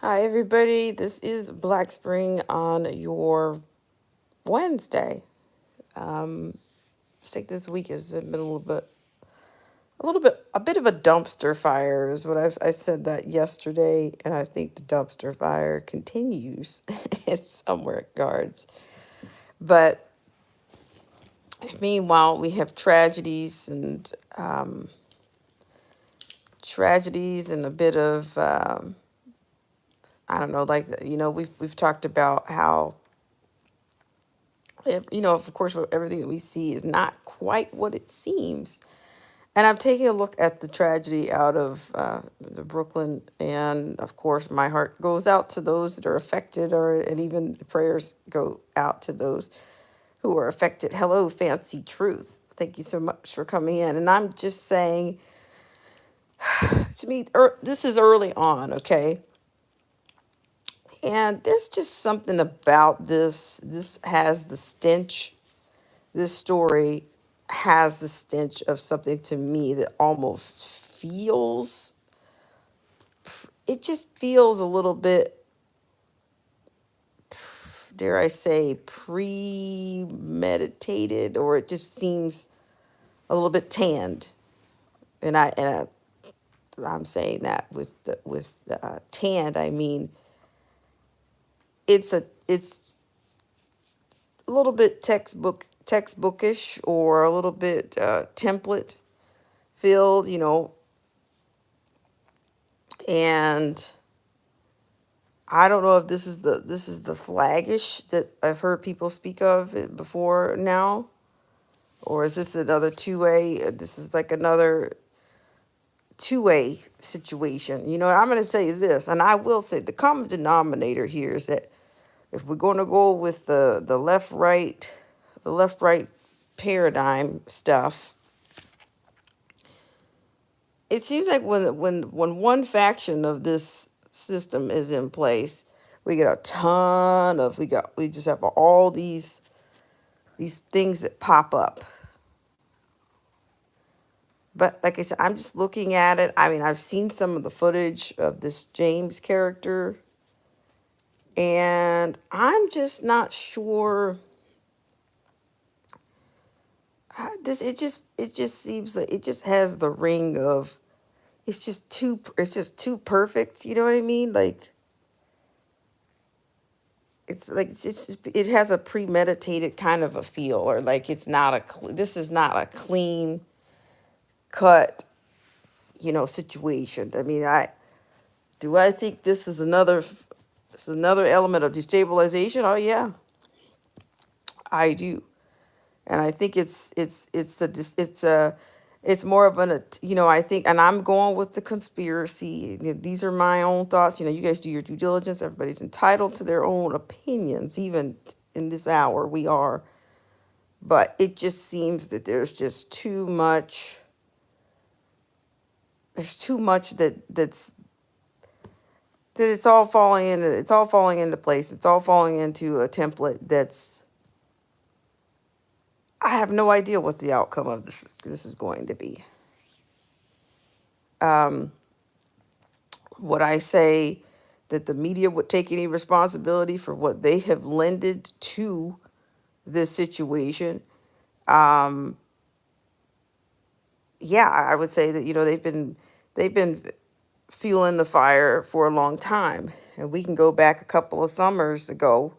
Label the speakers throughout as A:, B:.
A: Hi, everybody. This is Black Spring on your Wednesday. I think this week has been a bit of a dumpster fire is what I said that yesterday, and I think the dumpster fire continues in some regards. But meanwhile, we have tragedies and a bit of I don't know, like we've talked about how of course, everything that we see is not quite what it seems. And I'm taking a look at the tragedy out of the Brooklyn, and of course, my heart goes out to those that are affected, and even the prayers go out to those who are affected. Hello, Fancy Truth. Thank you so much for coming in. And I'm just saying, to me, this is early on, okay? And there's just something about this. This has the stench. This story has the stench of something to me that almost feels, it just feels a little bit, dare I say, premeditated, or it just seems a little bit tanned. I'm saying that with tanned, I mean it's a little bit textbookish, or a little bit template filled, and I don't know if this is the flaggish that I've heard people speak of it before now, or is this another two-way? This is like another two-way situation. I'm going to say this, and I will say the common denominator here is that if we're going to go with the left right paradigm stuff, it seems like when one faction of this system is in place, we get a ton of we just have all these things that pop up. But like I said, I'm just looking at it. I mean, I've seen some of the footage of this James character, and I'm just not sure. It just seems like it just has the ring of, it's just too perfect. You know what I mean? Like, it has a premeditated kind of a feel, or like it's not this is not a clean cut, situation. I mean, I think this is another element of destabilization. Oh yeah, I do. And I think it's more of I think, and I'm going with the conspiracy. These are my own thoughts. You guys do your due diligence. Everybody's entitled to their own opinions, even in this hour we are. But it just seems that there's too much that it's all falling into place. It's all falling into a template that's, I have no idea what the outcome of this is going to be. Um, would I say that the media would take any responsibility for what they have lended to this situation? Um, yeah, I would say that they've been fueling the fire for a long time, and we can go back a couple of summers ago.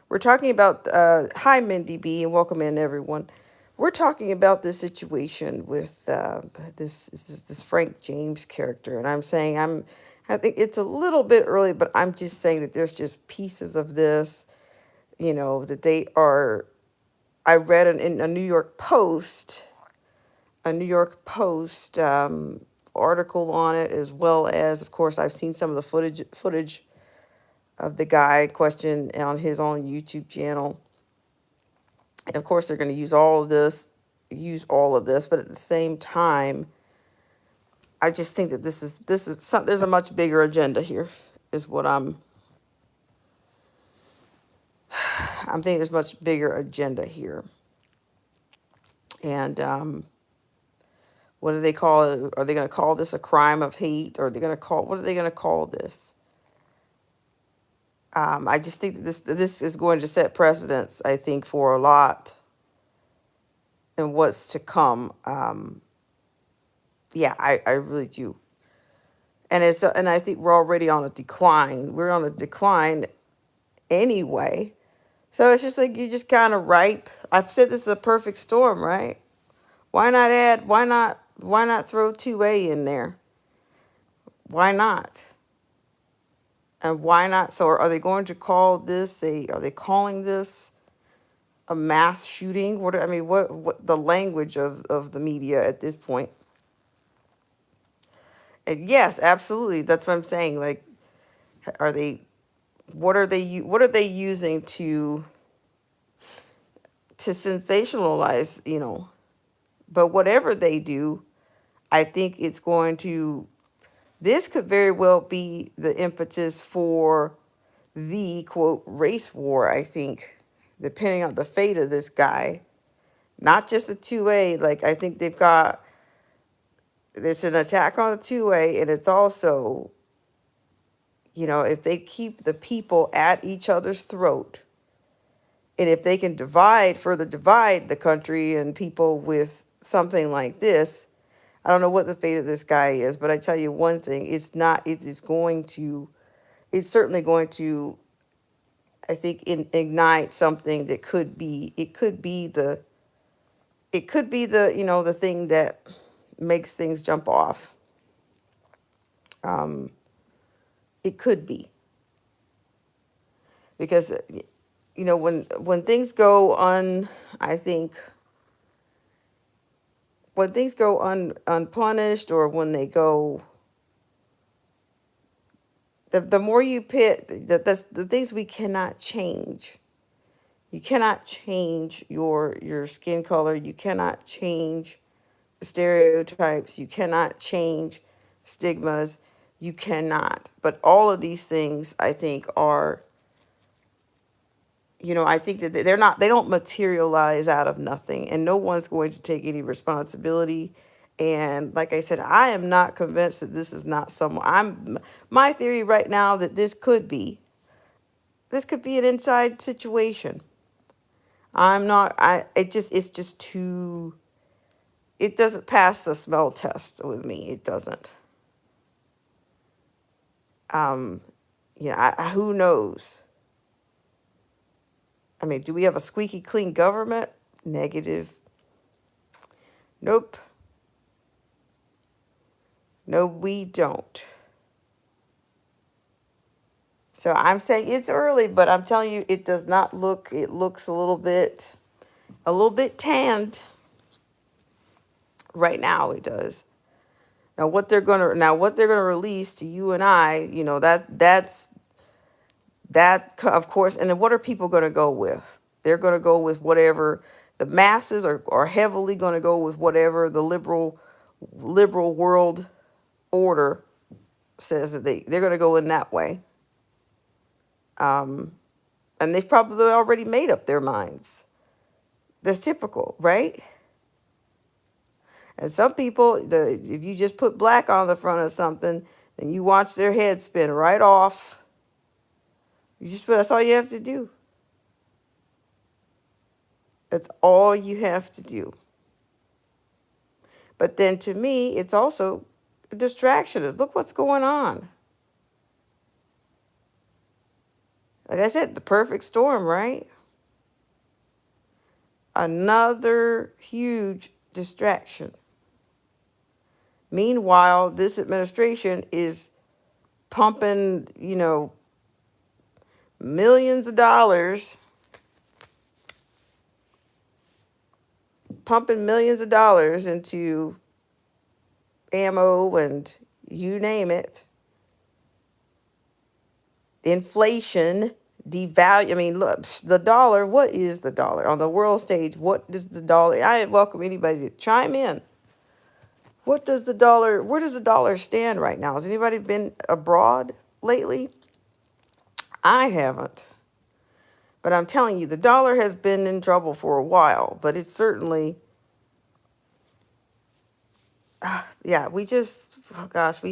A: We're talking about hi Mindy B, and welcome in everyone. We're talking about this situation with this Frank James character, and I think it's a little bit early, but I'm just saying that there's just pieces of this, that they are. I read in a New York Post article on it, as well as, of course, I've seen some of the footage of the guy in question on his own YouTube channel. And of course, they're going to use all of this, but at the same time, I just think that there's a much bigger agenda here, is what I'm thinking. There's much bigger agenda here, and what do they call it? Are they going to call this a crime of hate, or what are they going to call this? I just think that this is going to set precedents, I think, for a lot and what's to come. Yeah, I really do. And I think we're already on a decline. We're on a decline anyway. So it's just like you're just kind of ripe. I've said this is a perfect storm, right? Why not throw 2A in there? Why not? And why not? So are they going to call this are they calling this a mass shooting? I mean, what the language of the media at this point? And yes, absolutely. That's what I'm saying. Like, are they, what are they using to sensationalize, but whatever they do, I think it's going to, this could very well be the impetus for the quote race war, I think, depending on the fate of this guy. Not just the 2A, like I think there's an attack on the 2A, and it's also, if they keep the people at each other's throat, and if they can further divide the country and people with something like this, I don't know what the fate of this guy is, but I tell you one thing, it's certainly going to, I think, ignite something that could be the the thing that makes things jump off. Um, it could be because when things go I think when things go unpunished, or when they go, the more you pit, that's the things we cannot change. You cannot change your skin color. You cannot change stereotypes. You cannot change stigmas. You cannot. But all of these things, I think, are, I think that they don't materialize out of nothing, and no one's going to take any responsibility. And like I said, I am not convinced that this is not my theory right now, that this could be an inside situation. I'm not, it's just too, it doesn't pass the smell test with me. It doesn't. Um, who knows? I mean, do we have a squeaky clean government? Negative. Nope. No, we don't. So I'm saying it's early, but I'm telling you, it does not look, it looks a little bit tanned right now. It does. Now what they're gonna release to you and I, that of course. And then what are people gonna go with? They're gonna go with whatever the masses are heavily gonna go with, whatever the liberal world order says that they're gonna go in that way. Um, and they've probably already made up their minds. That's typical, right? And some people, if you just put black on the front of something, and you watch their head spin right off. That's all you have to do. That's all you have to do. But then to me, it's also a distraction. Look what's going on. Like I said, the perfect storm, right? Another huge distraction. Meanwhile, this administration is pumping, millions of dollars, into ammo and you name it. Inflation, devalue. I mean, look, the dollar, what is the dollar? On the world stage, what is the dollar? I welcome anybody to chime in. Where does the dollar stand right now? Has anybody been abroad lately? I haven't. But I'm telling you, the dollar has been in trouble for a while, but it's certainly, yeah, oh gosh, I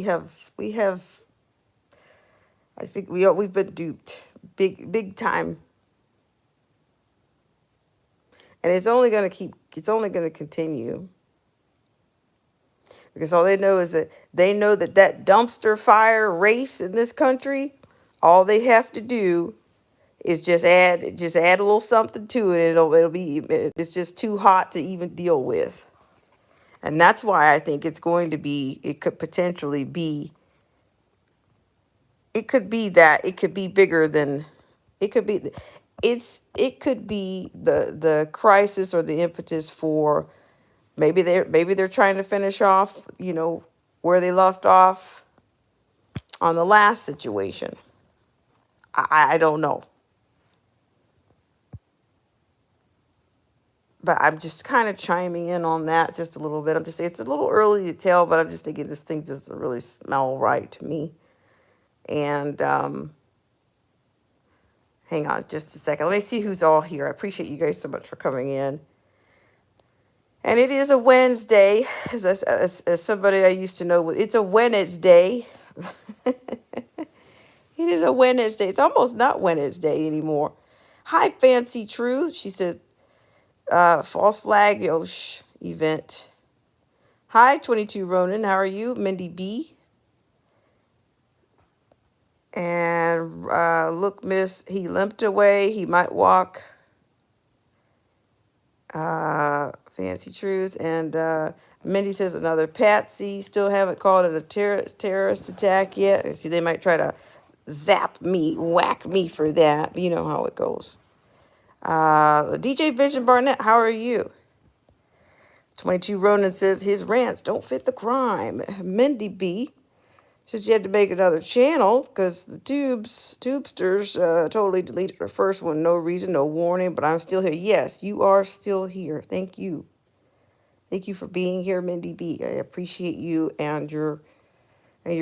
A: think we've been duped big time, and it's only going to continue, because all they know is that that dumpster fire race in this country, all they have to do is just add a little something to it. It's just too hot to even deal with. And that's why I think it could potentially be, it could be bigger than, it could be, it could be the crisis or the impetus for, maybe they're trying to finish off, where they left off on the last situation. I don't know. But I'm just kind of chiming in on that just a little bit. I'm just saying it's a little early to tell, but I'm just thinking this thing doesn't really smell right to me. And hang on just a second. Let me see who's all here. I appreciate you guys so much for coming in. And it is a Wednesday, as somebody I used to know. It's a Wednesday. It is a Wednesday. It's almost not Wednesday anymore. Hi, Fancy Truth. She says, false flag Yosh event. Hi, 22 Ronan. How are you? Mindy B. And look, miss, he limped away. He might walk. Fancy Truth. And Mindy says another Patsy. Still haven't called it a terrorist attack yet. See, they might try to zap me, whack me for that. You know how it goes. DJ Vision Barnett, how are you? 22 Ronan says his rants don't fit the crime. Mindy B says she had to make another channel because the tubesters totally deleted her first one. No reason, no warning, but I'm still here. Yes, you are still here. Thank you. Thank you for being here, Mindy B. I appreciate you and your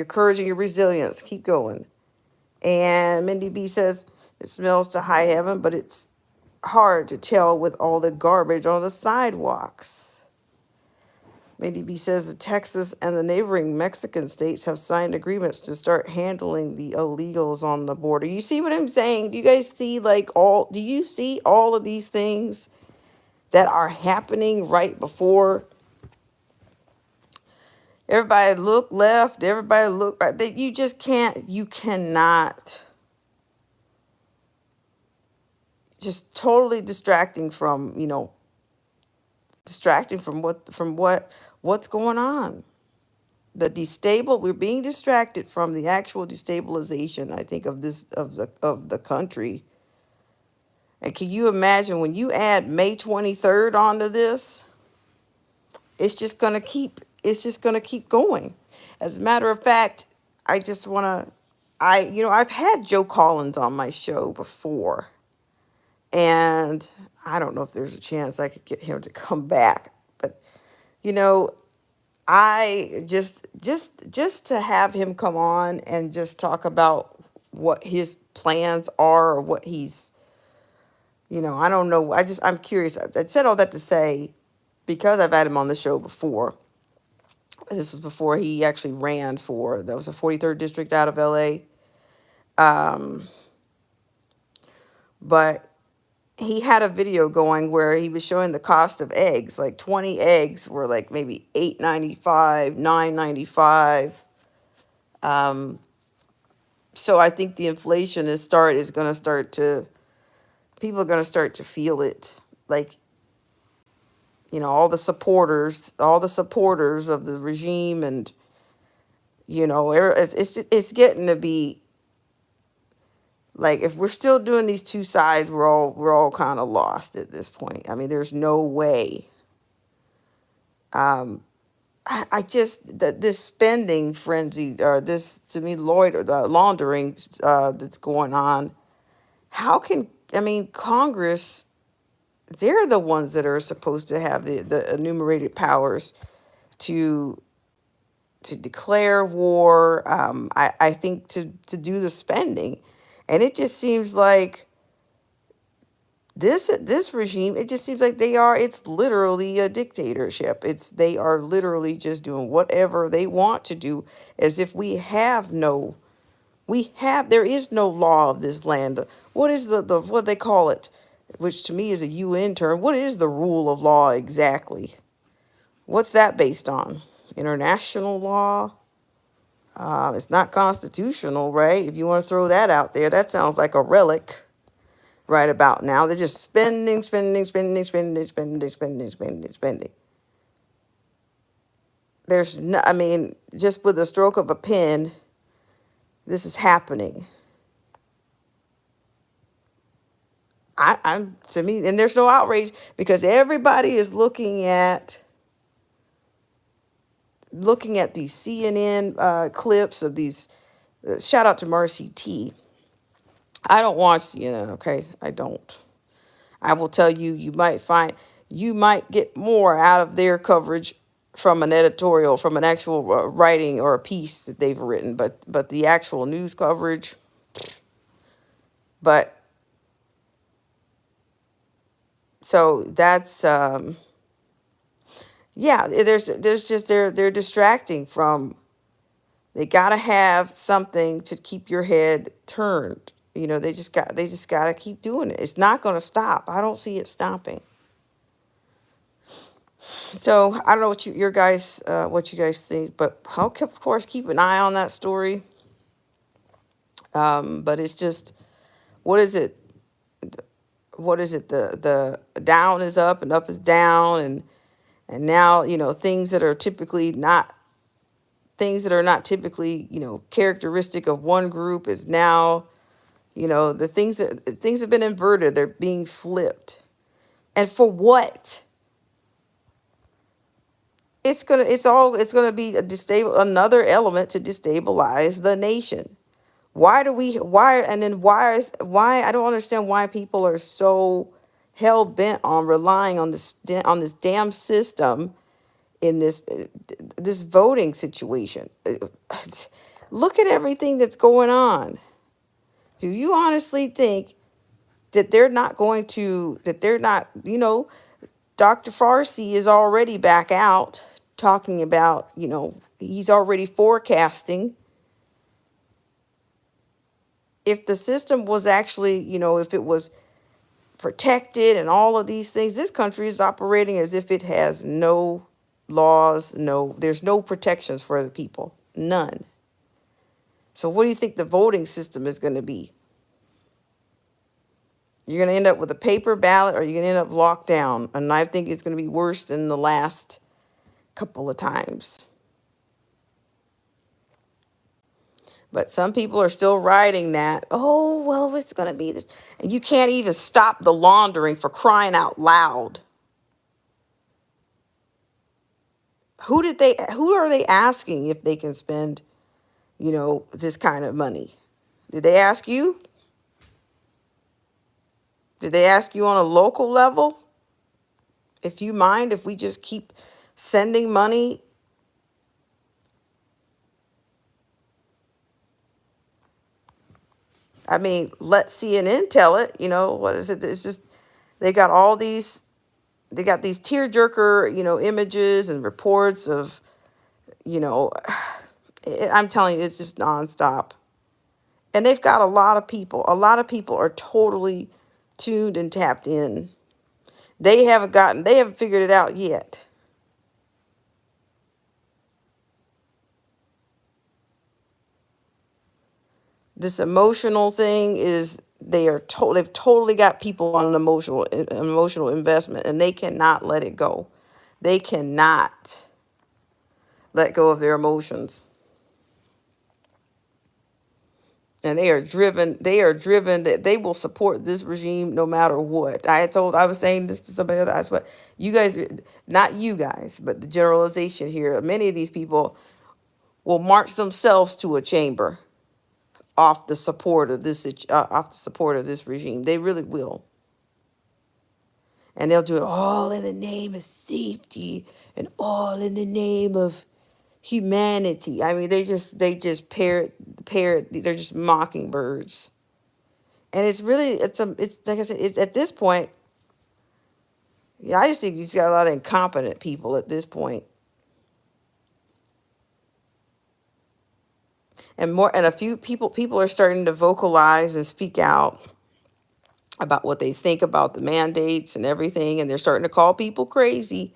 A: courage and your resilience. Keep going. And Mindy B says it smells to high heaven, but it's hard to tell with all the garbage on the sidewalks. Mindy B says that Texas and the neighboring Mexican states have signed agreements to start handling the illegals on the border. You see what I'm saying? Do you guys see do you see all of these things that are happening right before? Everybody look left, everybody look right. That you cannot, just totally distracting from, what's going on. We're being distracted from the actual destabilization, I think, of the country. And can you imagine when you add May 23rd onto this? It's just gonna keep going. As a matter of fact, I just wanna I've had Joe Collins on my show before. And I don't know if there's a chance I could get him to come back. But I just to have him come on and just talk about what his plans are, or what he's, I don't know. I'm curious. I said all that to say, because I've had him on the show before. This was before he actually ran that was a 43rd district out of LA. But he had a video going where he was showing the cost of eggs. Like 20 eggs were like maybe $8.95, $9.95. So I think the inflation is going to start to, people are going to start to feel it. Like, all the supporters of the regime, and it's getting to be like, if we're still doing these two sides, we're all kind of lost at this point. I mean, there's no way. I just, this spending frenzy, or this, to me, laundering that's going on. Congress, they're the ones that are supposed to have the enumerated powers to declare war. I think to do the spending. And it just seems like this regime, it just seems like it's literally a dictatorship. They are literally just doing whatever they want to do, as if there is no law of this land. what is the what they call it, which to me is a UN term. What is the rule of law exactly? What's that based on? International law? It's not constitutional, right? If you want to throw that out there, that sounds like a relic right about now. They're just spending, spending, spending, spending, spending, spending, spending, spending. There's no, I mean, just with the stroke of a pen, this is happening. I'm to me, and there's no outrage because everybody is looking at these CNN clips of these. Shout out to Marcy T. I don't watch CNN. Okay, I don't. I will tell you, you might get more out of their coverage from an editorial, from an actual writing or a piece that they've written, but the actual news coverage. But so that's yeah. There's just they're distracting from. They gotta have something to keep your head turned. They just gotta keep doing it. It's not gonna stop. I don't see it stopping. So I don't know what you guys think, but of course keep an eye on that story. But it's just what is it? What is it? The down is up and up is down, and now things that are not typically characteristic of one group is now the things have been inverted. They're being flipped, and for what? It's gonna be another element to destabilize the nation. Why I don't understand why people are so hell bent on relying on this damn system in this voting situation. Look at everything that's going on. Do you honestly think that they're not, Dr. Farsi is already back out talking about, he's already forecasting if the system was actually, if it was protected and all of these things, this country is operating as if it has no laws, there's no protections for the people, none. So what do you think the voting system is going to be? You're going to end up with a paper ballot, or you're going to end up locked down. And I think it's going to be worse than the last couple of times. But some people are still riding that. Oh, well, it's going to be this. And you can't even stop the laundering, for crying out loud. Who are they asking if they can spend, this kind of money? Did they ask you? Did they ask you on a local level? If you mind if we just keep sending money? I mean, let CNN tell it. What is it? It's just they got these tearjerker, images and reports of, you know, I'm telling you, it's just nonstop. And they've got a lot of people. A lot of people are totally tuned and tapped in. They haven't figured it out yet. This emotional thing is they've totally got people on an emotional investment, and they cannot let it go. They cannot let go of their emotions. And they are driven that they will support this regime no matter what. I was saying this to somebody else. I swear, you guys, not you guys, but the generalization here. Many of these people will march themselves to a chamber off the support of this regime. They really will. And they'll do it all in the name of safety and all in the name of humanity. I mean, they just parrot. They're just mockingbirds. And it's like I said, it's at this point. Yeah, I just think you just got a lot of incompetent people at this point, and a few people are starting to vocalize and speak out. about what they think about the mandates and everything, and they're starting to call people crazy.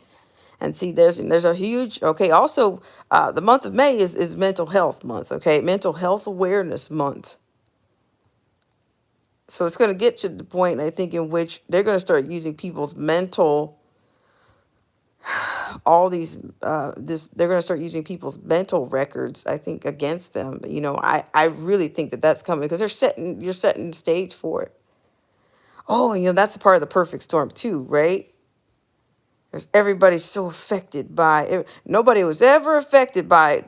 A: And see, there's a huge, okay. Also, the month of May is Mental Health Month. Okay, Mental Health Awareness Month. So it's going to get to the point, I think, in which they're going to start using people's mental, all these, they're going to start using people's mental records, I think, against them. I really think that that's coming because you're setting the stage for it. Oh, and that's a part of the perfect storm too, right? Because everybody's so affected by it. Nobody was ever affected by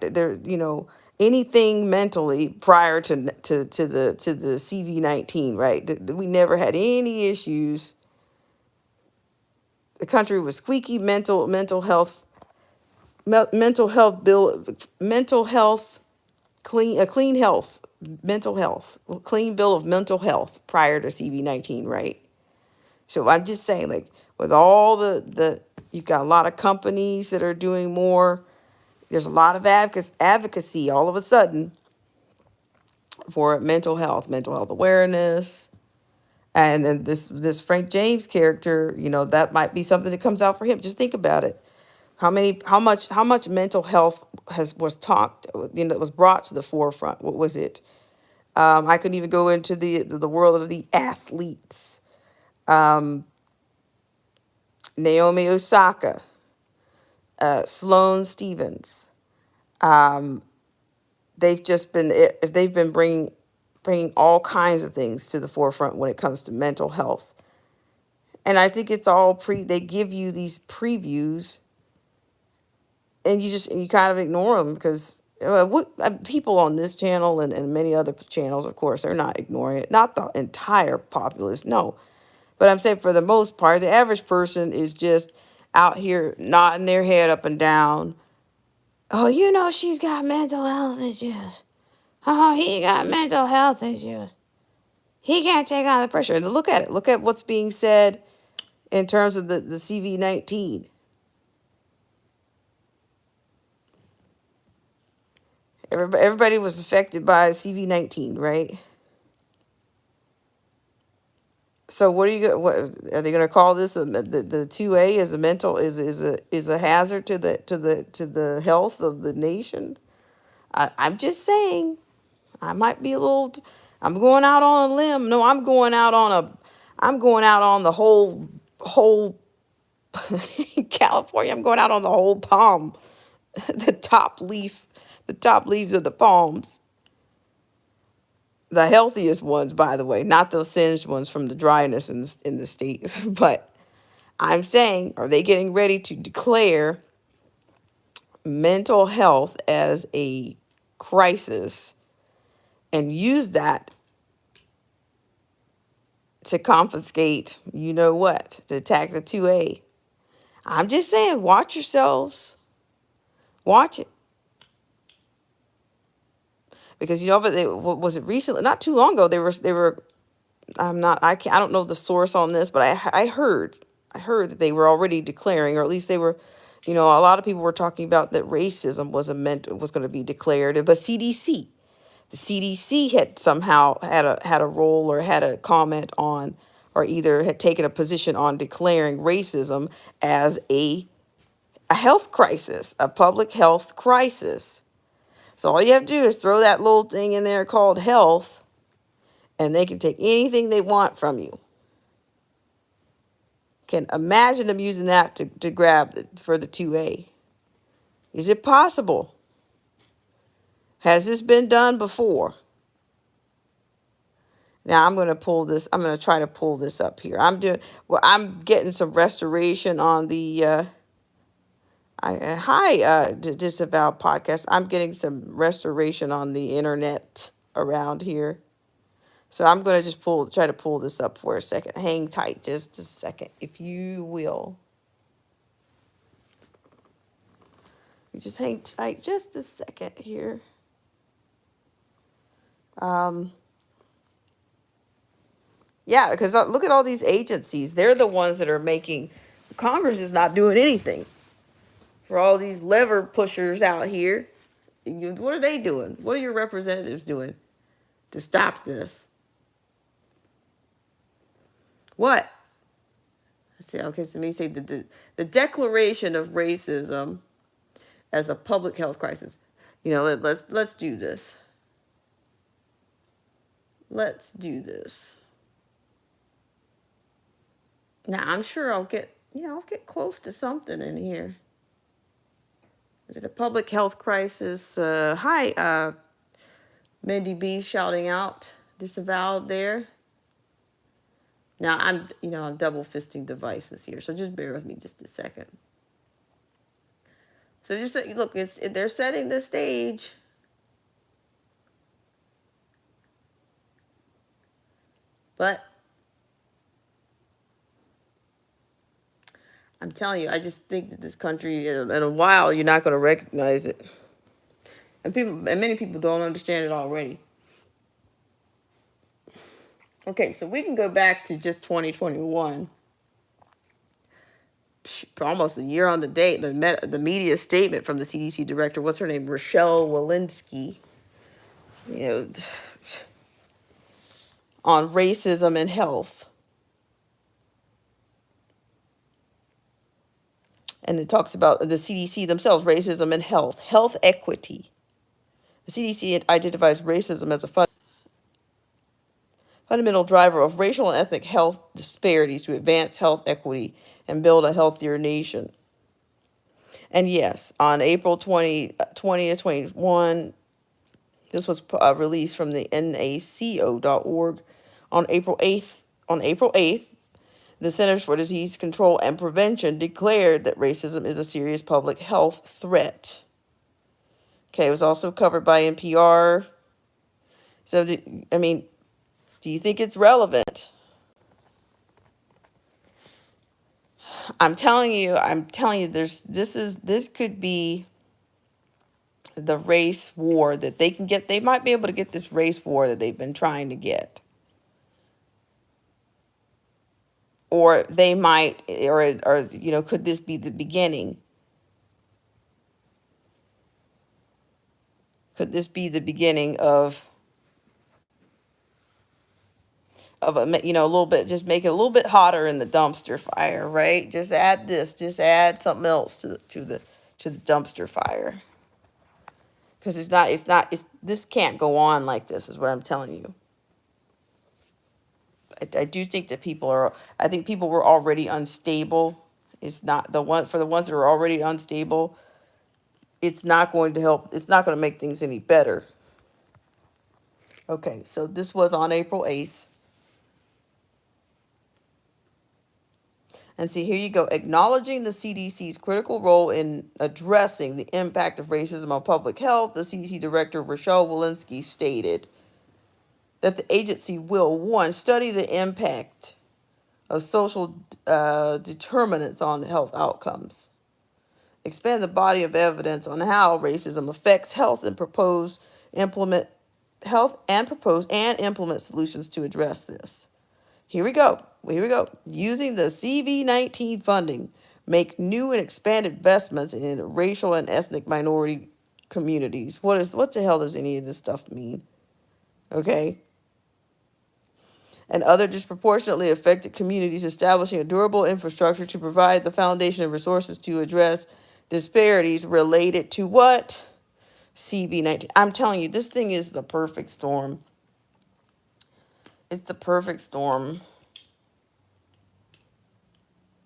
A: anything mentally prior to the CV-19, right? We never had any issues. The country was squeaky mental health mental health bill, mental health clean health, mental health, clean bill of mental health prior to CV-19, right? So I'm just saying, like, with all the you've got a lot of companies that are doing more. There's a lot of advocacy all of a sudden for mental health awareness. And then this Frank James character, that might be something that comes out for him. Just think about it. How much mental health was talked, was brought to the forefront. What was it? I couldn't even go into the world of the athletes. Um, Naomi Osaka, Sloane Stevens. Um, they've been bringing all kinds of things to the forefront when it comes to mental health. And I think it's all they give you these previews, and you kind of ignore them because people on this channel and many other channels, of course, they're not ignoring it. Not the entire populace, no. But I'm saying for the most part, the average person is just out here nodding their head up and down. Oh, she's got mental health issues. Oh, he got mental health issues. He can't take on the pressure. And look at it. Look at what's being said in terms of the CV-19. Everybody was affected by CV-19, right? So what are they going to call this? The 2A is a mental is a hazard to the health of the nation. I'm just saying. I might be a little. I'm going out on a limb. No, I'm going out on the whole California. I'm going out on the whole palm, the top leaf, the top leaves of the palms. The healthiest ones, by the way, not those singed ones from the dryness in the state. But I'm saying, are they getting ready to declare mental health as a crisis and use that to confiscate, to attack the 2A? I'm just saying, watch yourselves. Watch it. Because but what was it recently? Not too long ago. They were. I don't know the source on this, but I heard that they were already declaring, or at least they were. A lot of people were talking about that racism was going to be declared. But the CDC had somehow had a role or had a comment on, or either had taken a position on declaring racism as a health crisis, a public health crisis. So all you have to do is throw that little thing in there called health, and they can take anything they want from you. Can imagine them using that to grab for the 2A. Is it possible? Has this been done before? Now I'm going to try to pull this up here. I'm getting some restoration on the Disavowed podcast. I'm getting some restoration on the internet around here. So I'm going to just try to pull this up for a second. Hang tight just a second, if you will. You just hang tight just a second here. Yeah, because look at all these agencies. They're the ones that are making. Congress is not doing anything. For all these lever pushers out here, what are they doing? What are your representatives doing to stop this? What? Let's see. Okay, so let me say the declaration of racism as a public health crisis. Let's do this. Let's do this. Now I'm sure I'll get close to something in here. Is it a public health crisis? Hi, Mindy B shouting out, disavowed there. Now I'm double fisting devices here, so just bear with me just a second. So just look, they're setting the stage. But I'm telling you, I just think that this country, in a while, you're not going to recognize it, and many people don't understand it already. Okay, so we can go back to just 2021, almost a year on the date. The media statement from the CDC director, what's her name, Rochelle Walensky, you know, on racism and health. And it talks about the CDC themselves, racism and health equity. The CDC identifies racism as a fundamental driver of racial and ethnic health disparities to advance health equity and build a healthier nation. And yes, on April 20th, 21, this was released from the NACO.org on April 8th. The Centers for Disease Control and Prevention declared that racism is a serious public health threat. Okay, it was also covered by NPR. So, do you think it's relevant? I'm telling you, this could be the race war that they can get. They might be able to get this race war that they've been trying to get. Or they might, or could this be the beginning? Could this be the beginning of a little bit, just make it a little bit hotter in the dumpster fire, right? Just add something else to the dumpster fire. Because this can't go on like this, is what I'm telling you. I do think that I think people were already unstable. It's not for the ones that are already unstable, it's not going to help. It's not going to make things any better. Okay, so this was on April 8th. And see, here you go. Acknowledging the CDC's critical role in addressing the impact of racism on public health, the CDC director, Rochelle Walensky, stated that the agency will, one, study the impact of social determinants on health outcomes, expand the body of evidence on how racism affects health, and implement solutions to address this. Here we go. Using the CV-19 funding, make new and expanded investments in racial and ethnic minority communities. What the hell does any of this stuff mean? Okay. And other disproportionately affected communities, establishing a durable infrastructure to provide the foundation and resources to address disparities related to what? CV-19. I'm telling you, this thing is the perfect storm. It's the perfect storm.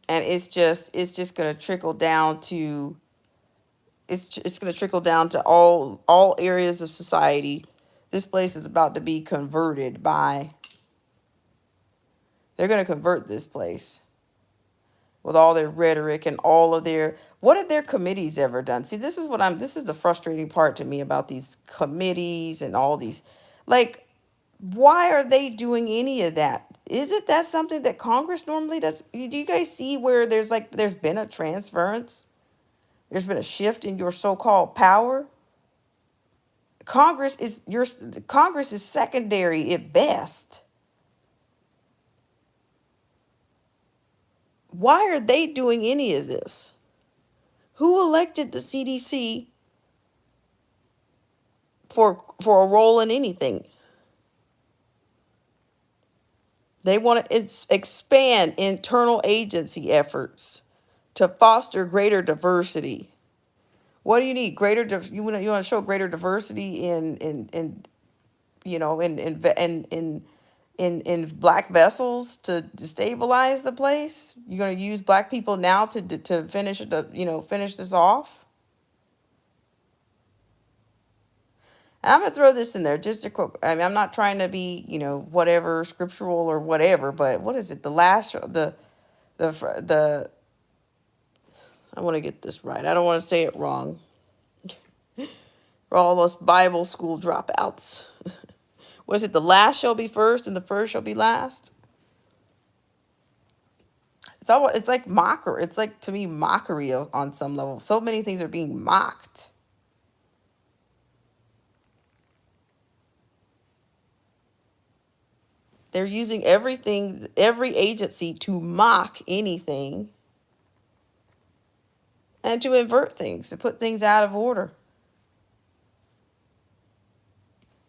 A: And it's just going to trickle down to all areas of society. This place is about to be converted they're going to convert this place with all their rhetoric and all of what have their committees ever done? See, this is the frustrating part to me about these committees and all these, like, why are they doing any of that? Isn't that something that Congress normally does? Do you guys see where there's been a transference? There's been a shift in your so-called power. Congress is secondary at best. Why are they doing any of this? Who elected the CDC for a role in anything? They want to expand internal agency efforts to foster greater diversity. What do you need? You want to show greater diversity in in black vessels to destabilize the place? You're going to use black people now to finish finish this off? And I'm going to throw this in there just a quick. I mean, I'm not trying to be, whatever scriptural or whatever, but what is it? The I want to get this right. I don't want to say it wrong. For all those Bible school dropouts. Was it the last shall be first and the first shall be last? It's like mockery. It's like, to me, mockery on some level. So many things are being mocked. They're using every agency to mock anything and to invert things, to put things out of order.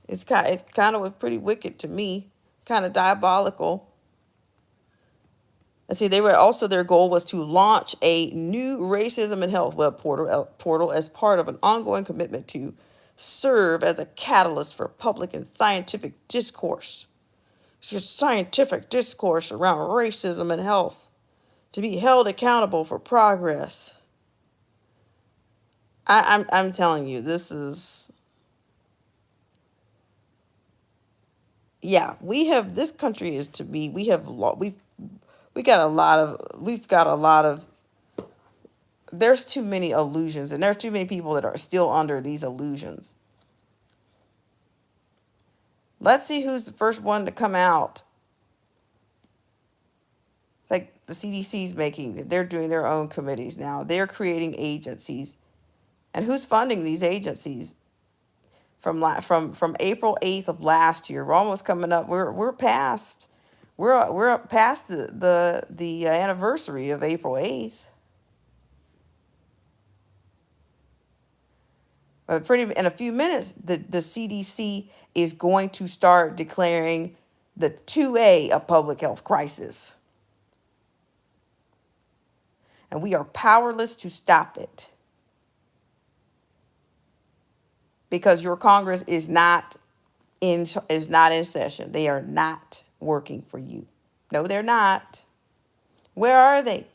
A: It's kind of pretty wicked to me, kind of diabolical. And see, their goal was to launch a new racism and health web portal as part of an ongoing commitment to serve as a catalyst for public and scientific discourse. It's just scientific discourse around racism and health to be held accountable for progress. I'm telling you, this is, yeah, this country is, to me, we've got a lot of, there's too many illusions, and there are too many people that are still under these illusions. Let's see who's the first one to come out. Like the CDC's they're doing their own committees now. They're creating agencies. And who's funding these agencies? From April 8th of last year, we're almost coming up. We're past. We're up past the anniversary of April 8th. But in a few minutes, the CDC is going to start declaring the 2A a public health crisis. And we are powerless to stop it. Because your Congress is not in session. They are not working for you. No, they're not. Where are they?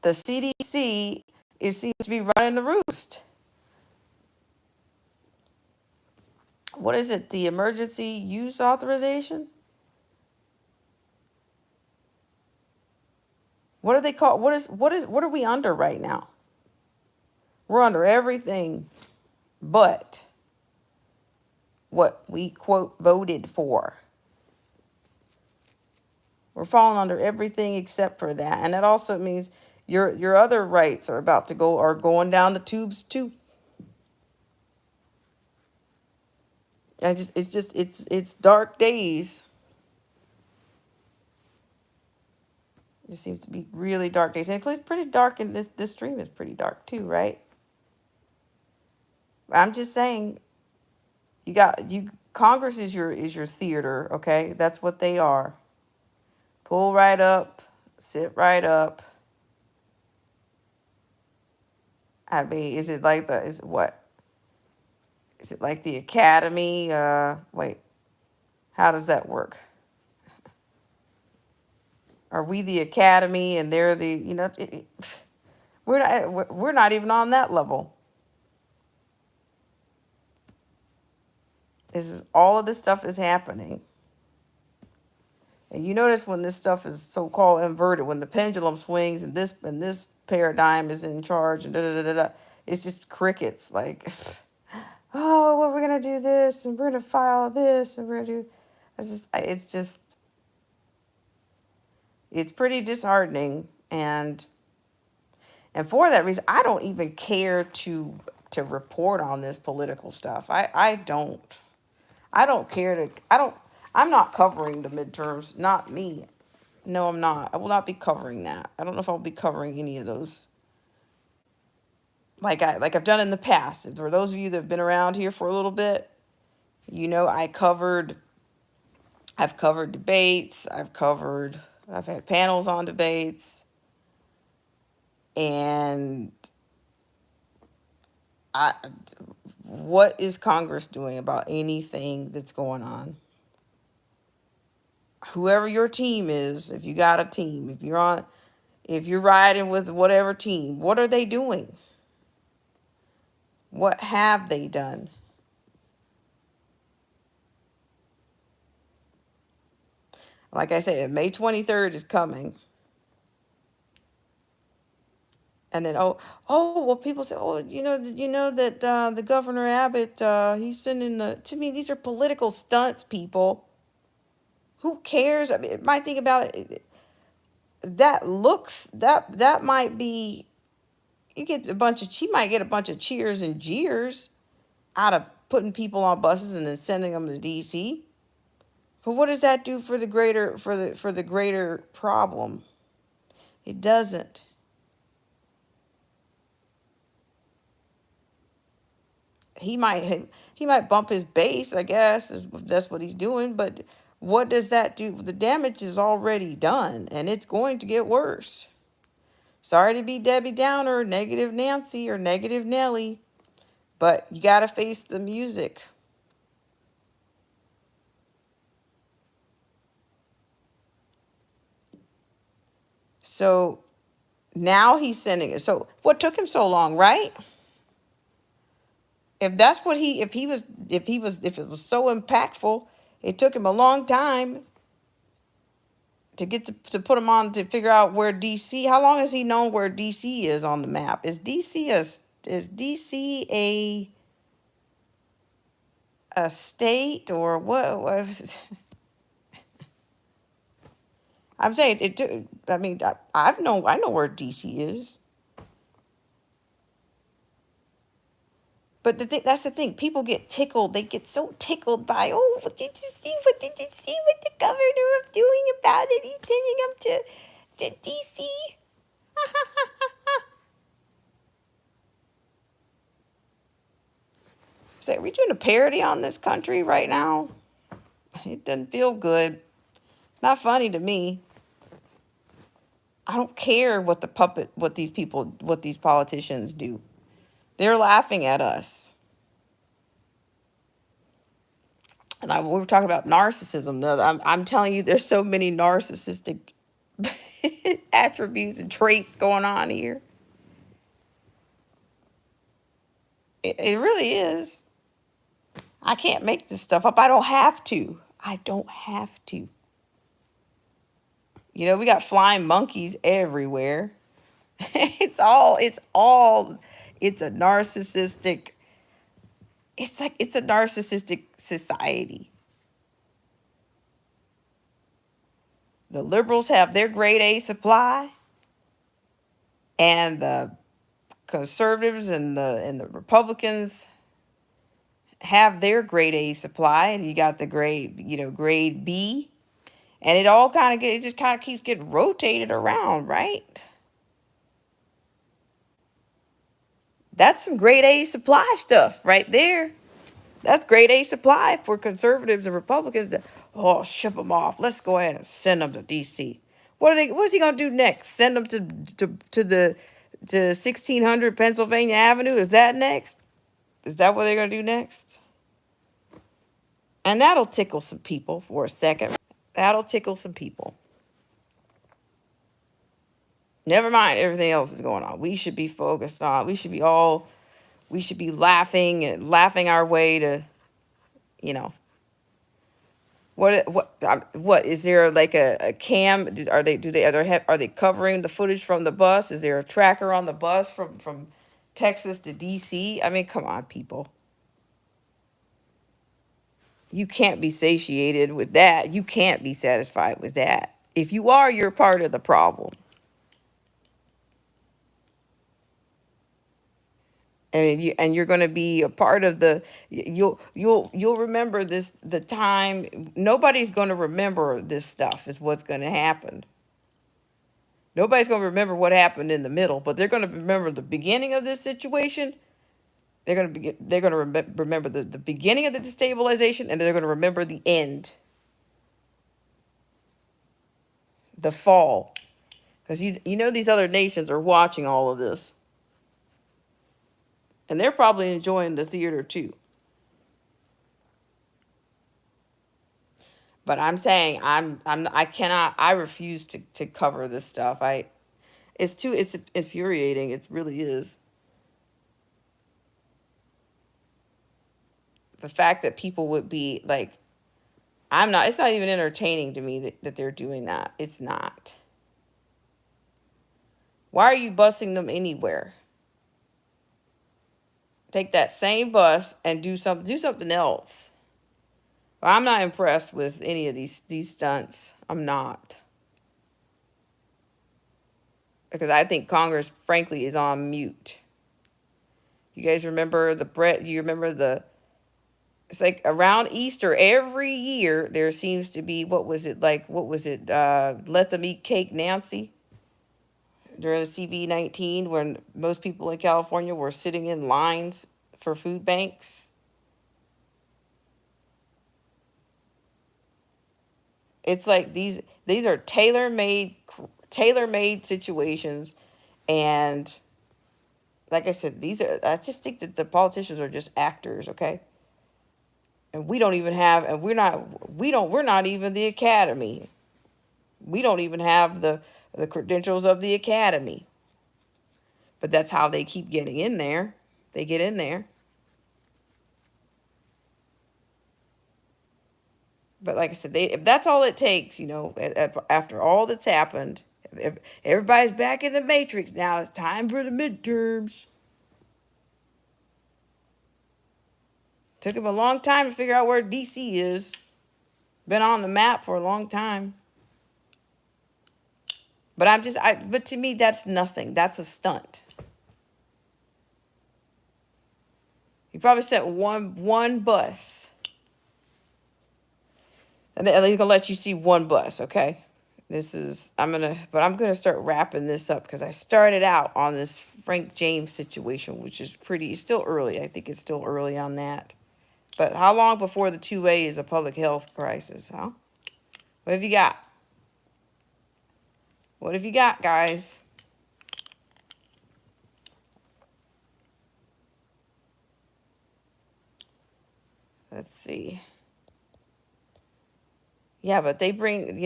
A: The CDC seems to be running the roost. What is it? The emergency use authorization? What do they call? What are we under right now? We're under everything but what we, quote, voted for. We're falling under everything except for that. And that also means your other rights are going down the tubes too. It's dark days. It just seems to be really dark days. And it's pretty dark in this stream is pretty dark too, right? I'm just saying, Congress is your theater, okay? That's what they are. Pull right up, sit right up. I mean, is it like is it like the Academy? Wait, how does that work? Are we the Academy and they're the, we're not even on that level. All of this stuff is happening. And you notice when this stuff is so-called inverted, when the pendulum swings and this paradigm is in charge and it's just crickets. Like, oh, well, we're gonna do this and we're gonna file this and we're gonna do. It's pretty disheartening, and for that reason, I don't even care to report on this political stuff. I don't. I don't care to. I'm not covering the midterms. Not me. No, I'm not. I will not be covering that. I don't know if I'll be covering any of those. Like I've done in the past. For those of you that have been around here for a little bit, I've covered debates, I've had panels on debates, and I, what is Congress doing about anything that's going on? Whoever your team is, if you got a team, if you're riding with whatever team, what are they doing? What have they done? Like I said, May 23rd is coming. And then, well, people say, that the Governor Abbott, he's sending to me, these are political stunts, people. Who cares? I mean, my thing about it, that might be, she might get a bunch of cheers and jeers out of putting people on buses and then sending them to DC. But what does that do for the greater problem? It doesn't. He might bump his base, I guess, if that's what he's doing, but what does that do? The damage is already done, and it's going to get worse. Sorry to be Debbie Downer, negative Nancy, or negative Nelly, but you got to face the music. So now he's sending it. So what took him so long, right? If that's what if it was so impactful, it took him a long time to to put him on to figure out where DC. How long has he known where DC is on the map? Is DC a state or what? I'm saying it. I mean, I know where DC is. But that's the thing. People get tickled. They get so tickled by, what did you see? What did you see what the governor was doing about it? He's sending them to DC. Say, are we doing a parody on this country right now? It doesn't feel good. Not funny to me. I don't care what these politicians do. They're laughing at us. And we were talking about narcissism. I'm telling you, there's so many narcissistic attributes and traits going on here. It really is. I can't make this stuff up. I don't have to. We got flying monkeys everywhere. It's a narcissistic, it's a narcissistic society. The liberals have their grade A supply, and the conservatives and the Republicans have their grade A supply, and you got the grade B, and it just kind of keeps getting rotated around, right? That's some grade A supply stuff right there. That's grade A supply for conservatives and Republicans to ship them off. Let's go ahead and send them to DC. What is he gonna do next? Send them to 1600 Pennsylvania Avenue? Is that next? Is that what they're gonna do next? And that'll tickle some people for a second. That'll tickle some people. Never mind everything else that's going on. We should be focused on. We should be laughing our way to, you know. What is there like a cam? Are they covering the footage from the bus? Is there a tracker on the bus from Texas to DC? I mean, come on, people. You can't be satiated with that. You can't be satisfied with that. If you are, you're part of the problem. And you're going to be a part of you'll remember the time. Nobody's going to remember this stuff is what's going to happen. Nobody's going to remember what happened in the middle, but they're going to remember the beginning of this situation. They're going to remember the beginning of the destabilization, and they're going to remember the end, the fall. Because you know these other nations are watching all of this, and they're probably enjoying the theater too. But I'm saying I refuse to cover this stuff. It's infuriating. It really is. The fact that people would be like, it's not even entertaining to me that they're doing that. It's not. Why are you busing them anywhere? Take that same bus and do something else. I'm not impressed with any of these stunts. I'm not. Because I think Congress, frankly, is on mute. You guys remember you remember it's like around Easter every year there seems to be, what was it, Let Them Eat Cake Nancy? During the CV-19, when most people in California were sitting in lines for food banks. It's like these are tailor-made situations, and like I said, I just think that the politicians are just actors, okay? And we don't even have, and we're not even the academy. We don't even have the credentials of the academy. But that's how they keep getting in there. They get in there. But like I said, if that's all it takes, after all that's happened, if everybody's back in the matrix now, it's time for the midterms. Took him a long time to figure out where DC is. Been on the map for a long time. But but to me, that's nothing. That's a stunt. He probably sent one bus. And they're gonna let you see one bus, okay? I'm gonna start wrapping this up because I started out on this Frank James situation, which is it's still early. I think it's still early on that. But how long before the 2A is a public health crisis, huh? What have you got? What have you got, guys? Let's see. Yeah, but they bring,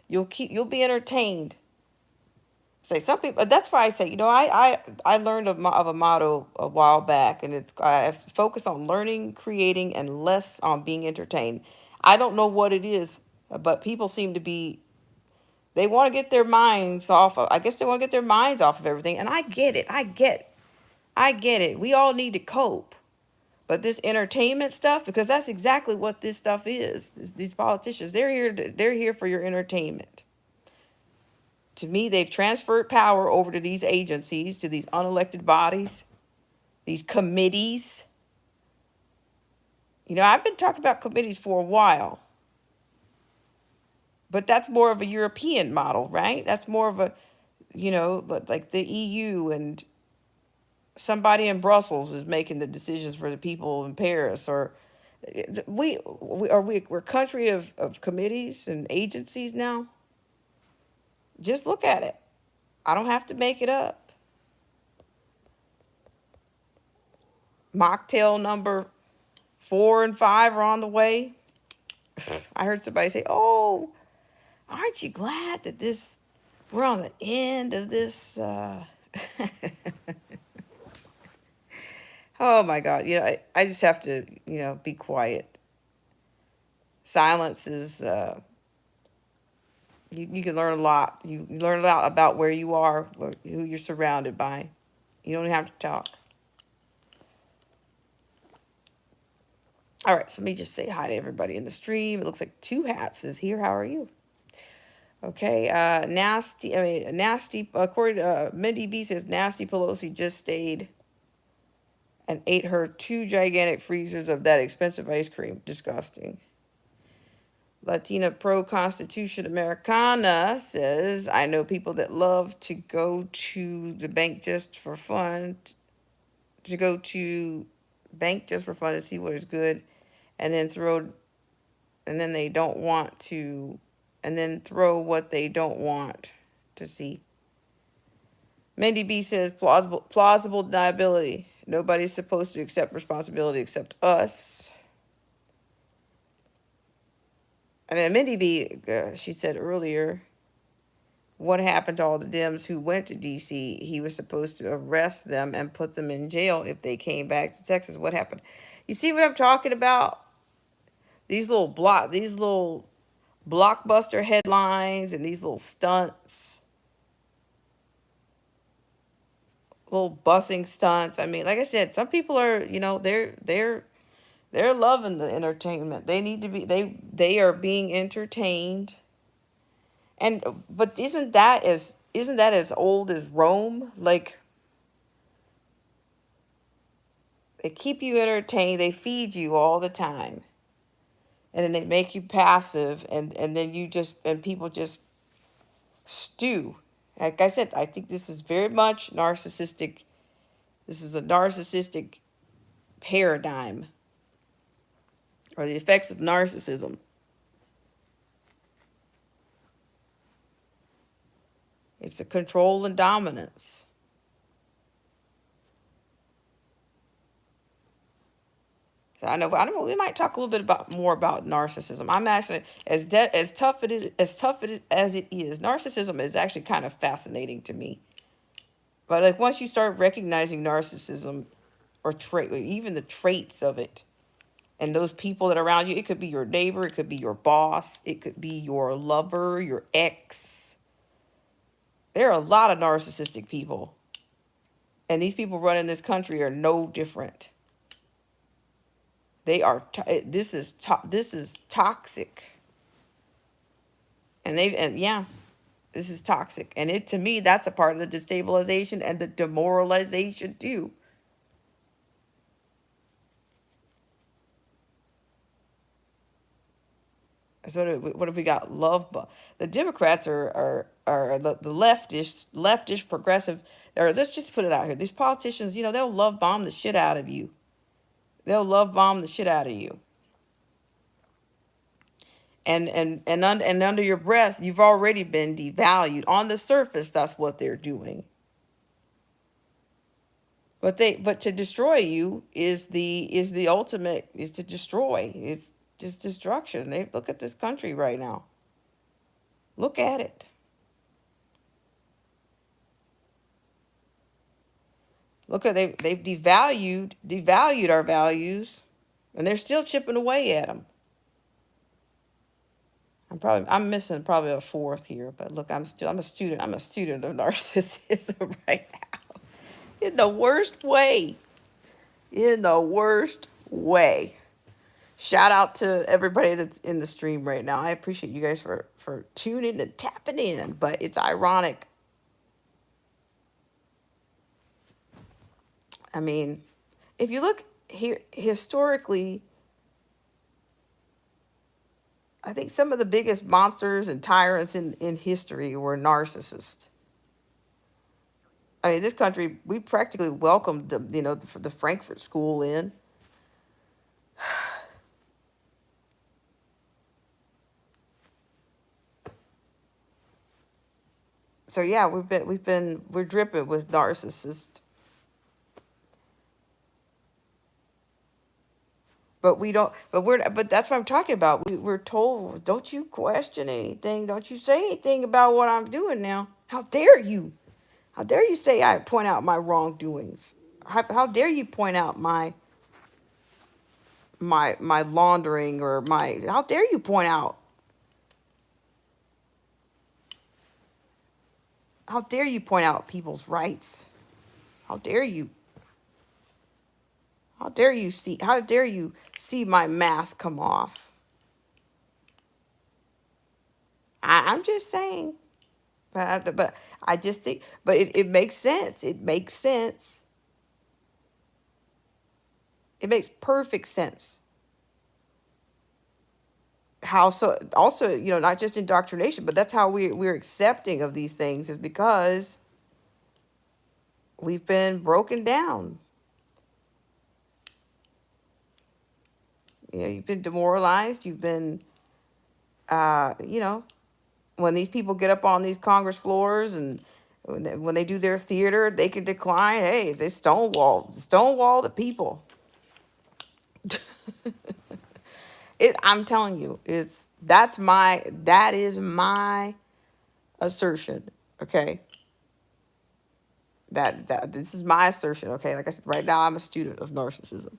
A: you'll be entertained. Say some people. That's why I say, I learned of a motto a while back, and it's I focus on learning, creating, and less on being entertained. I don't know what it is, but people seem to be. They want to get their minds off of. I guess they want to get their minds off of everything, and I get it. I get it. We all need to cope. But this entertainment stuff, because that's exactly what this stuff is. These politicians, they're here for your entertainment. To me, they've transferred power over to these agencies, to these unelected bodies, these committees. I've been talking about committees for a while. But that's more of a European model, right? That's more of a, like the EU, and somebody in Brussels is making the decisions for the people in Paris, or we're a country of committees and agencies now. Just look at it. I don't have to make it up. Mocktail number 4 and 5 are on the way. I heard somebody say, "Oh, aren't you glad that we're on the end of this?" Oh my God! I just have to be quiet. Silence is you can learn a lot. You learn a lot about where you are, who you're surrounded by. You don't have to talk. All right, so let me just say hi to everybody in the stream. It looks like Two Hats is here. How are you? Okay, nasty. According to Mindy B says, Nasty Pelosi just stayed and ate her 2 gigantic freezers of that expensive ice cream. Disgusting. Latina Pro Constitution Americana says, I know people that love to go to the bank just for fun, to go to bank just for fun to see what is good, and then and then they don't want to, and then throw what they don't want to see. Mindy B says plausible deniability. Nobody's supposed to accept responsibility except us. And then Mindy B, she said earlier, what happened to all the Dems who went to D.C.? He was supposed to arrest them and put them in jail if they came back to Texas. What happened? You see what I'm talking about? These little blockbuster headlines and these little stunts, little busing stunts. I mean, like I said, some people are, they're loving the entertainment. They need to be they are being entertained. And but isn't that as old as Rome? Like, they keep you entertained, they feed you all the time. And then they make you passive, and then people just stew. Like I said, I think this is very much narcissistic. This is a narcissistic paradigm, or the effects of narcissism. It's a control and dominance. So I know we might talk a little bit more about narcissism. I'm actually as tough as it is. Narcissism is actually kind of fascinating to me. But like once you start recognizing narcissism or trait, even the traits of it, and those people that are around you, it could be your neighbor, it could be your boss, it could be your lover, your ex. There are a lot of narcissistic people, and these people running this country are no different. They are. This is toxic, and yeah, this is toxic, and to me that's a part of the destabilization and the demoralization too. So what have we got? The Democrats are the leftish progressive. Or let's just put it out here. These politicians, they'll love bomb the shit out of you. They'll love bomb the shit out of you. And under your breath, you've already been devalued. On the surface, that's what they're doing. But to destroy you is the ultimate, is to destroy. It's just destruction. They look at this country right now. Look at it. Look at they've devalued our values, and they're still chipping away at them. I'm missing probably a fourth here, but look, I'm a student of narcissism right now, in the worst way, in the worst way. Shout out to everybody that's in the stream right now. I appreciate you guys for tuning and tapping in, but it's ironic. I mean, if you look here historically, I think some of the biggest monsters and tyrants in history were narcissists. I mean, this country, we practically welcomed the Frankfurt School in. So yeah, we're dripping with narcissists. But we don't, but that's what I'm talking about. We're told, don't you question anything. Don't you say anything about what I'm doing now. How dare you? How dare you say I point out my wrongdoings? How dare you point out my laundering, or how dare you point out, people's rights? How dare you? How dare you see my mask come off? I'm just saying. But I just think, but it makes sense. It makes sense. It makes perfect sense. How so? Also, not just indoctrination, but that's how we're accepting of these things, is because we've been broken down. You know, you've been demoralized. You've been, you know, when these people get up on these Congress floors and when they do their theater, they can decline. Hey, they stonewall the people. I'm telling you, that is my assertion. Okay, that this is my assertion. Okay, like I said, right now I'm a student of narcissism.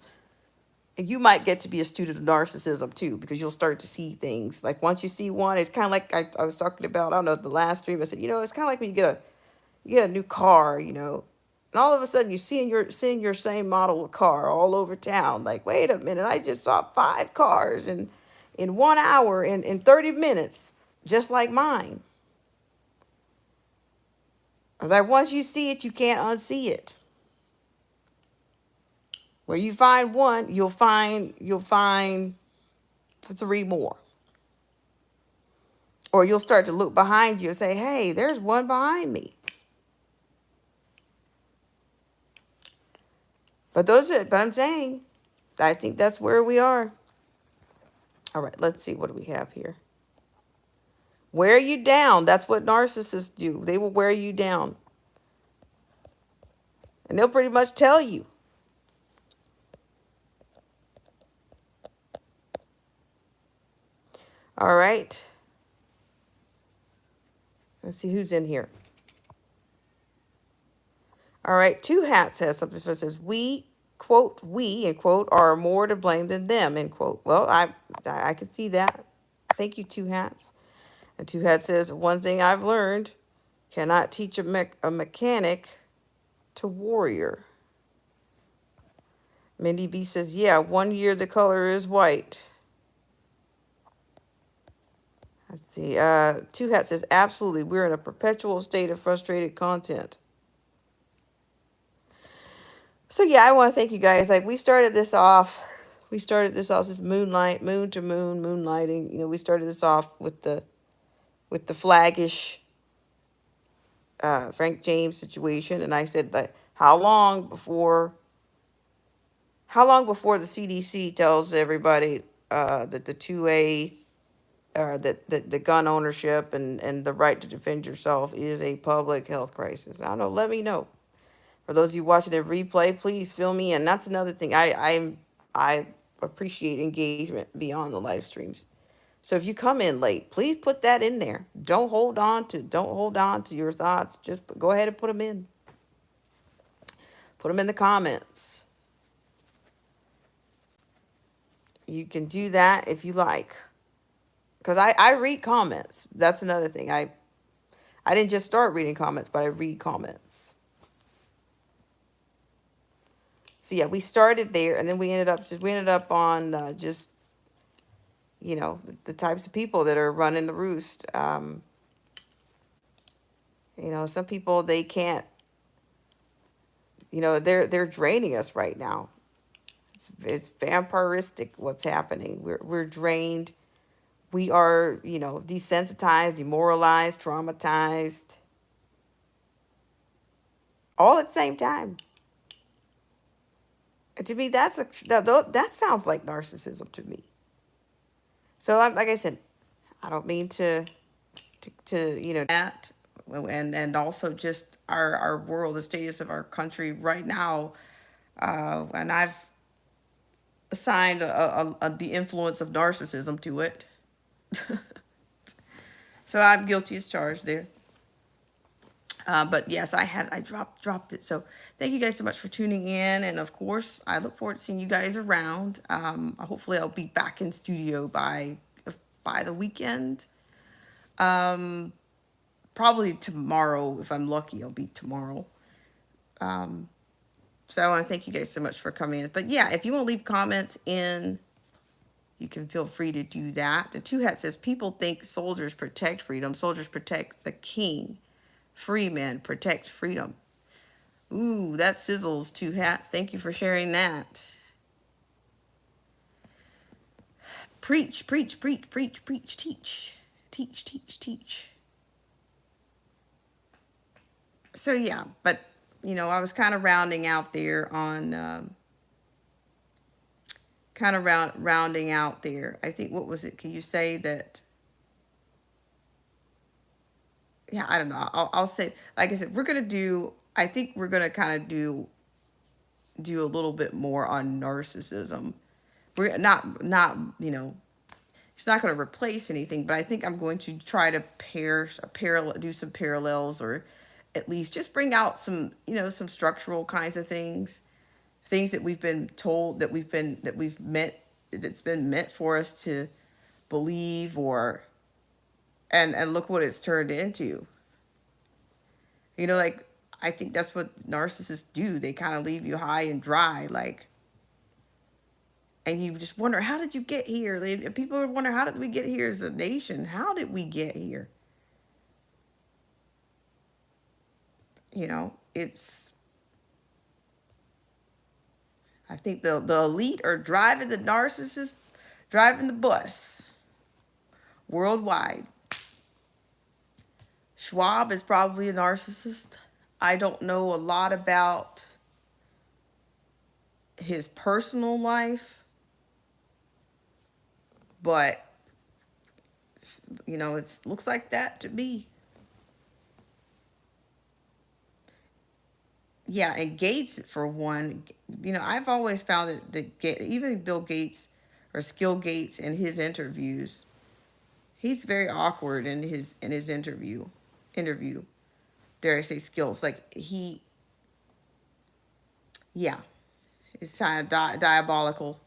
A: And you might get to be a student of narcissism too, because you'll start to see things. Like once you see one, it's kind of like I was talking about. I don't know, the last stream. I said, you know, it's kind of like when you get a new car, you know, and all of a sudden you seeing your same model of car all over town. Like, wait a minute, I just saw 5 cars in 1 hour in 30 minutes, just like mine. I was like, once you see it, you can't unsee it. Where you find one, you'll find 3 more. Or you'll start to look behind you and say, hey, there's one behind me. But I'm saying, I think that's where we are. All right, let's see, what do we have here? Wear you down. That's what narcissists do. They will wear you down. And they'll pretty much tell you. All right. Let's see who's in here. All right, Two Hats has something that says, we, quote, we, end quote, are more to blame than them, end quote. Well, I can see that. Thank you, Two Hats. And Two Hats says, one thing I've learned, cannot teach a mechanic to warrior. Mindy B says, yeah, 1 year the color is white. Let's see. Two Hat says, absolutely. We're in a perpetual state of frustrated content. So yeah, I want to thank you guys. Like we started this off this moon to moon, moonlighting. You know, we started this off with the flaggish Frank James situation, and I said like, how long before the CDC tells everybody that the 2A that the gun ownership and the right to defend yourself is a public health crisis? I don't know. Let me know. For those of you watching the replay, please fill me in. That's another thing. I appreciate engagement beyond the live streams. So if you come in late, please put that in there. Don't hold on to your thoughts. Just go ahead and put them in. Put them in the comments. You can do that if you like. Because I read comments. That's another thing. I didn't just start reading comments, but I read comments. So yeah, we started there, and then we ended up on just, you know, the types of people that are running the roost. You know, some people, they can't, you know, they're draining us right now. It's vampiristic what's happening. We're drained. We are, you know, desensitized, demoralized, traumatized, all at the same time. And to me, that sounds like narcissism to me. So like I said, I don't mean to you know that, and also just our world, the status of our country right now, and I've assigned the influence of narcissism to it. So I'm guilty as charged there. But yes, I dropped it. So thank you guys so much for tuning in, and of course I look forward to seeing you guys around. Hopefully I'll be back in studio by the weekend. Probably tomorrow if I'm lucky. I'll be tomorrow. So I want to thank you guys so much for coming in. But yeah, if you want to leave comments in, you can feel free to do that. The Two Hat says, people think soldiers protect freedom. Soldiers protect the king. Free men protect freedom. Ooh, that sizzles, Two Hats. Thank you for sharing that. Preach, preach, preach, preach, preach, teach. Teach, teach, teach. So yeah, but, you know, I was kind of rounding out there on kind of rounding out there. I think, what was it? Can you say that? Yeah, I don't know. I'll say, like I said, we're gonna do. I think we're gonna kind of do a little bit more on narcissism. We're not it's not going to replace anything, but I think I'm going to try to do some parallels, or at least just bring out some, some structural kinds of things that we've been told, that's been meant for us to believe, or and look what it's turned into. Like, I think that's what narcissists do. They kind of leave you high and dry, like, and you just wonder, how did you get here? People wonder, how did we get here as a nation? How did we get here? It's, I think the elite are driving the narcissist, driving the bus worldwide. Schwab is probably a narcissist. I don't know a lot about his personal life, but it looks like that to me. Yeah, and Gates, for one, I've always found that even Bill Gates, or Skill Gates, in his interviews, he's very awkward in his interview. Dare I say skills? Like, yeah, it's kind of diabolical,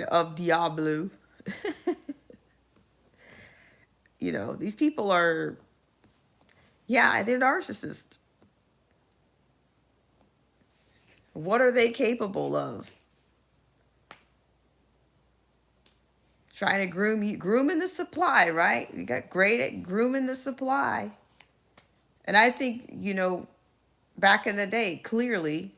A: of Diablo. These people are, yeah, they're narcissists. What are they capable of? Trying to grooming the supply, right? You got great at grooming the supply. And I think, back in the day, clearly,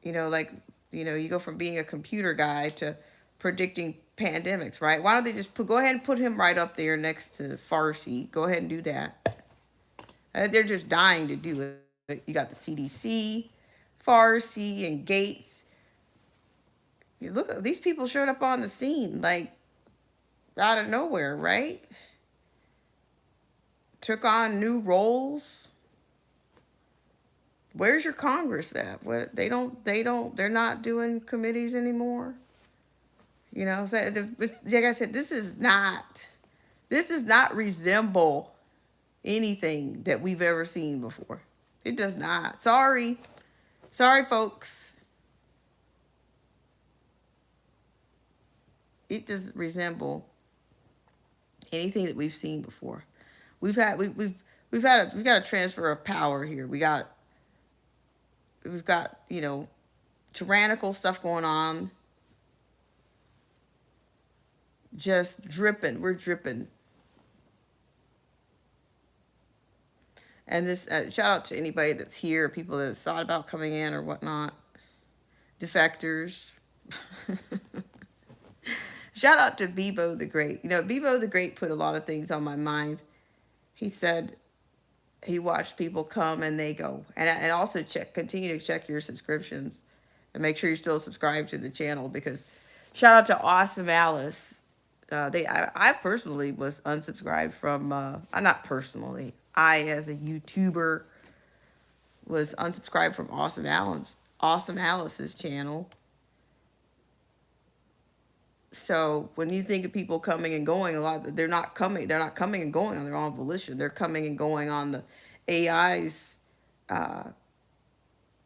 A: like, you go from being a computer guy to predicting pandemics, right? Why don't they just go ahead and put him right up there next to Fauci? Go ahead and do that. They're just dying to do it. You got the CDC, Fauci, and Gates. Look, these people showed up on the scene, like, out of nowhere, right? Took on new roles. Where's your Congress at? What, they're not doing committees anymore. So, like I said, this does not resemble anything that we've ever seen before. It does not. Sorry, folks. It doesn't resemble anything that we've seen before. We've got a transfer of power here. We've got tyrannical stuff going on. Just dripping. We're dripping. And this, shout out to anybody that's here, people that have thought about coming in or whatnot. Defectors. Shout out to Bebo the Great. Bebo the Great put a lot of things on my mind. He said he watched people come and they go. And also continue to check your subscriptions and make sure you're still subscribed to the channel, because shout out to Awesome Alice. I personally was unsubscribed from, not personally, I as a YouTuber was unsubscribed from Awesome Alice's channel. So when you think of people coming and going, they're not coming and going on their own volition. They're coming and going on the AI's.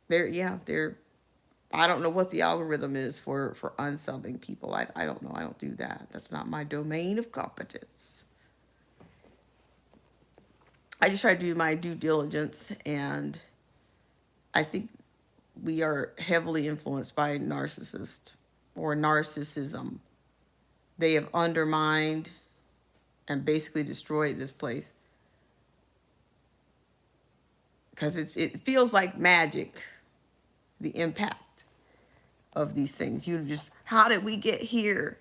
A: They're. I don't know what the algorithm is for unsubbing people. I don't know. I don't do that. That's not my domain of competence. I just try to do my due diligence, and I think we are heavily influenced by narcissism. They have undermined and basically destroyed this place, because it feels like magic, the impact of these things. How did we get here?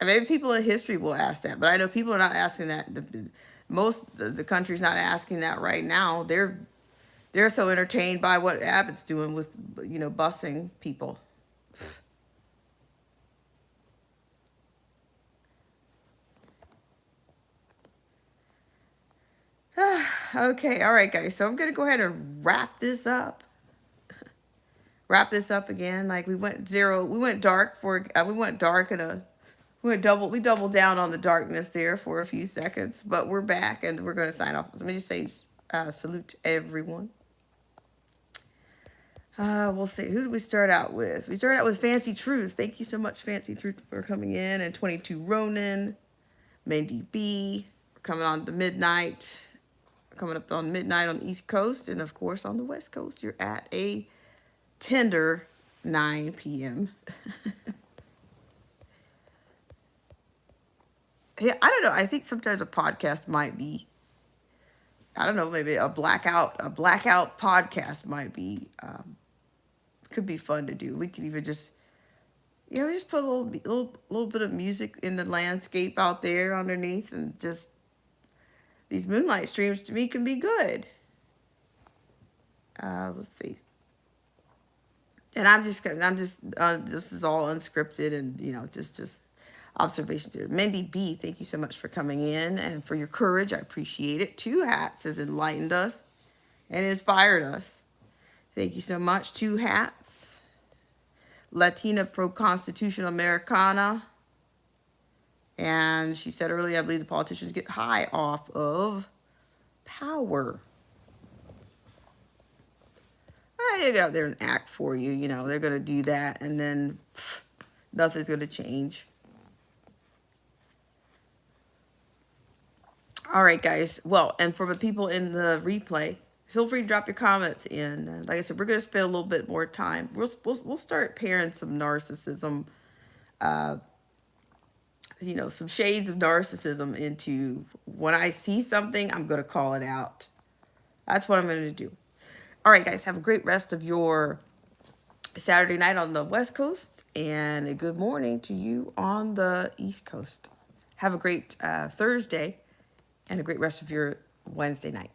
A: And maybe people in history will ask that, but I know people are not asking that. Most of the country's not asking that right now. They're so entertained by what Abbott's doing with, busing people. Okay, all right, guys. So I'm gonna go ahead and wrap this up. Wrap this up again. Like we went dark we doubled down on the darkness there for a few seconds, but we're back and we're gonna sign off. Let me just say salute to everyone. We'll see. Who did we start out with? We started out with Fancy Truth. Thank you so much, Fancy Truth, for coming in. And 22 Ronin, Mandy B, coming on the midnight. Coming up on midnight on the East Coast. And, of course, on the West Coast, you're at a tender 9 p.m. Yeah, I don't know. I think sometimes a podcast might be, I don't know, maybe a blackout podcast might be, could be fun to do. We could even just, just put a little bit of music in the landscape out there underneath, and just these moonlight streams to me can be good. Let's see. And this is all unscripted and just observations here. Mindy B, thank you so much for coming in and for your courage. I appreciate it. Two Hats has enlightened us and inspired us. Thank you so much. Two Hats. Latina Pro Constitutional Americana. And she said earlier, I believe the politicians get high off of power. They get out there and act for you. They're going to do that, and then nothing's going to change. All right, guys. Well, and for the people in the replay, feel free to drop your comments in. Like I said, we're going to spend a little bit more time. We'll start pairing some narcissism, some shades of narcissism into when I see something, I'm going to call it out. That's what I'm going to do. All right, guys, have a great rest of your Saturday night on the West Coast, and a good morning to you on the East Coast. Have a great Thursday and a great rest of your Wednesday night.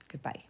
A: Goodbye.